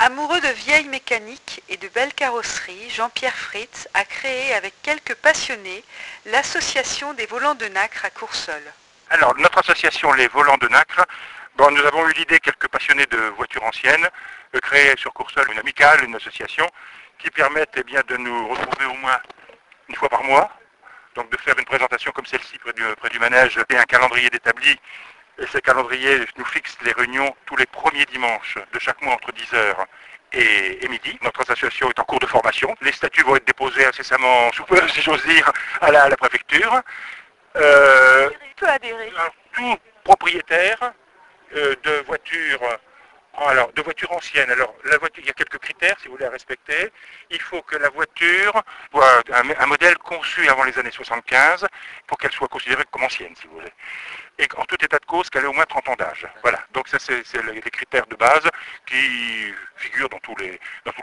Amoureux de vieilles mécaniques et de belles carrosseries, Jean-Pierre Fritz a créé avec quelques passionnés l'association des volants de Nacre à Courseulles. Alors, notre association Les Volants de Nacre, bon, nous avons eu l'idée, quelques passionnés de voitures anciennes, de créer sur Courseulles une amicale, une association qui permette de nous retrouver au moins une fois par mois, donc de faire une présentation comme celle-ci près du manège et un calendrier d'établi. Et ce calendrier nous fixe les réunions tous les premiers dimanches de chaque mois entre 10h et midi. Notre association est en cours de formation. Les statuts vont être déposés incessamment, sous peu, si j'ose dire, à la préfecture. Peut adhérer. Tout propriétaire de voitures anciennes. Alors, la voiture, il y a quelques critères, si vous voulez, à respecter. Il faut que la voiture soit un modèle conçu avant les années 75 pour qu'elle soit considérée comme ancienne, si vous voulez. Et en tout état de cause, qu'elle ait au moins 30 ans d'âge. Voilà. Donc ça, c'est les critères de base qui figurent dans tous les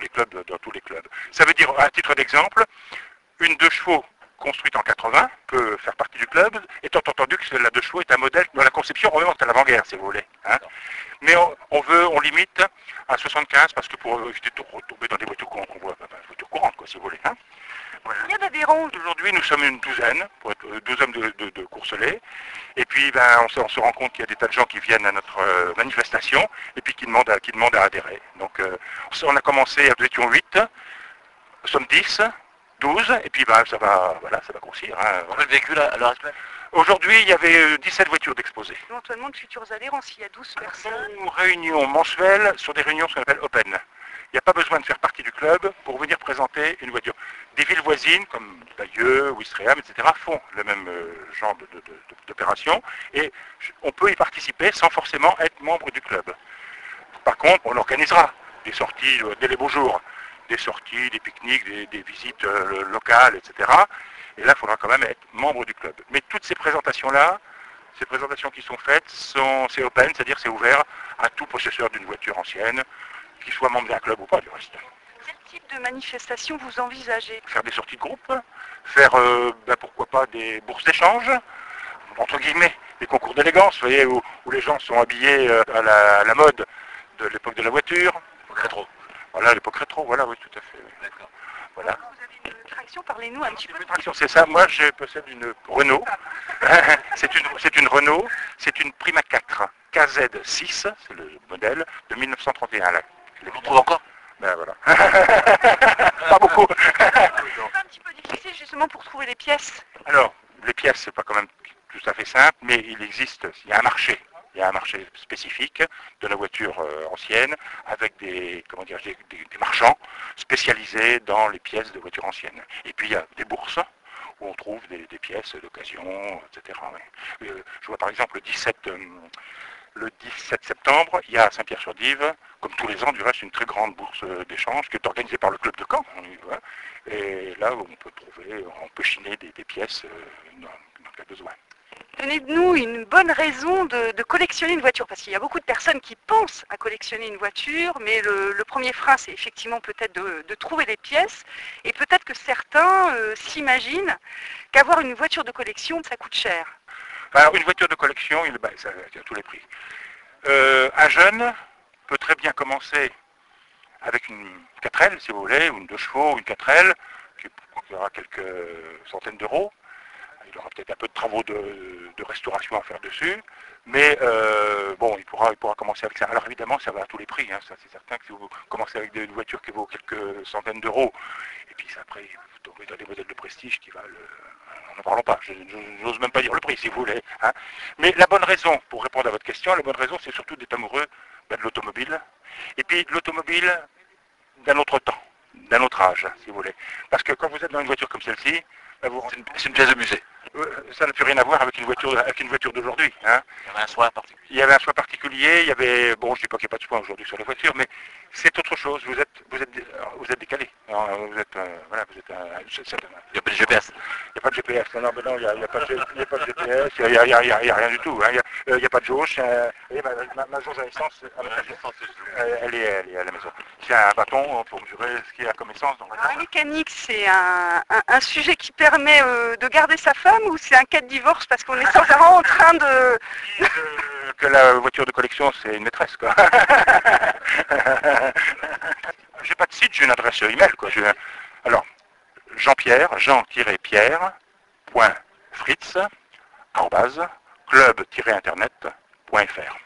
clubs. Ça veut dire, à titre d'exemple, une 2 chevaux construite en 80 peut faire partie du club, étant entendu que la 2 chevaux est un modèle dont la conception remonte à l'avant-guerre, si vous voulez. Hein. Mais on limite à 75 parce que pour éviter de retomber dans des voitures courantes, quoi, si vous voulez. Hein. Voilà. Il y a d'adhérents. Aujourd'hui, nous sommes une douzaine, pour être 12 hommes de Courseulles. Et puis, on se rend compte qu'il y a des tas de gens qui viennent à notre manifestation et puis qui demandent à adhérer. Donc, on a commencé, nous étions 8, nous sommes 10, 12, et puis ça va grossir. Hein. Combien de véhicules à l'heure actuelle? Aujourd'hui, il y avait 17 voitures d'exposées. Éventuellement de futurs adhérents, s'il y a 12 personnes. Nos réunions mensuelles sont des réunions ce qu'on appelle open. Il n'y a pas besoin de faire partie du club pour venir présenter une voiture. Des villes voisines, comme Bayeux, Ouistreham, etc., font le même genre d'opération, et on peut y participer sans forcément être membre du club. Par contre, on organisera des sorties dès les beaux jours, des sorties, des pique-niques, des visites locales, etc. Et là, il faudra quand même être membre du club. Mais toutes ces présentations-là, ces présentations qui sont faites, c'est open, c'est-à-dire c'est ouvert à tout possesseur d'une voiture ancienne, qu'il soit membre d'un club ou pas du reste. Quel type de manifestation vous envisagez? Faire des sorties de groupe, faire pourquoi pas des bourses d'échange, entre guillemets, des concours d'élégance, vous voyez, où les gens sont habillés à la mode de l'époque de la voiture. L'époque rétro. Voilà, l'époque rétro, voilà, oui, tout à fait. Oui. D'accord. Voilà. Vous avez une traction, parlez-nous un petit peu. Une traction, c'est ça. Moi, je possède une Renault. c'est une Renault, c'est une Prima 4 KZ6, c'est le modèle de 1931. Là. On trouve encore? Ben voilà. Pas beaucoup. C'est un petit peu difficile justement pour trouver les pièces. Alors, les pièces, c'est pas quand même tout à fait simple, mais il y a un marché. Il y a un marché spécifique de la voiture ancienne avec des marchands spécialisés dans les pièces de voitures anciennes. Et puis il y a des bourses où on trouve des pièces d'occasion, etc. Je vois par exemple le 17 septembre, il y a à Saint-Pierre-sur-Dive, comme tous les ans du reste, une très grande bourse d'échange qui est organisée par le club de Caen. Et là, on peut chiner des pièces dans le cas de besoin. Donnez-nous une bonne raison de collectionner une voiture, parce qu'il y a beaucoup de personnes qui pensent à collectionner une voiture, mais le premier frein, c'est effectivement peut-être de trouver les pièces, et peut-être que certains s'imaginent qu'avoir une voiture de collection, ça coûte cher. Alors, une voiture de collection, ça a tous les prix. Un jeune peut très bien commencer avec une 4L, si vous voulez, ou une 2 chevaux, ou une 4L, qui coûtera quelques centaines d'euros. Il aura peut-être un peu de travaux de restauration à faire dessus, mais il pourra commencer avec ça. Alors évidemment, ça va à tous les prix, hein, ça c'est certain que si vous commencez avec une voiture qui vaut quelques centaines d'euros, et puis après vous tombez dans des modèles de prestige qui valent, n'en parlons pas, je n'ose même pas dire le prix si vous voulez. Hein. Mais la bonne raison, pour répondre à votre question, la bonne raison c'est surtout d'être amoureux de l'automobile, et puis de l'automobile d'un autre temps, d'un autre âge, si vous voulez. Parce que quand vous êtes dans une voiture comme celle-ci, c'est une pièce de musée. Ça n'a plus rien à voir avec une voiture d'aujourd'hui. Hein. Il y avait un choix particulier. Il y avait un choix particulier, je ne dis pas qu'il n'y a pas de choix aujourd'hui sur les voitures, mais c'est autre chose, vous êtes décalé. Il n'y a pas de GPS. Il n'y a pas de GPS, non, il n'y a pas de GPS, il n'y a rien du tout. Hein. Il n'y a pas de jauge. Ma jauge à essence, elle est à la maison. C'est un bâton pour mesurer ce qu'il y a comme essence. La mécanique, c'est un sujet qui permet de garder sa femme, ou c'est un cas de divorce parce qu'on est sans arrêt en train de... Que la voiture de collection, c'est une maîtresse, quoi. j'ai une adresse email, quoi. Alors, Jean-Pierre, Jean-Pierre.fritz, @club-internet.fr.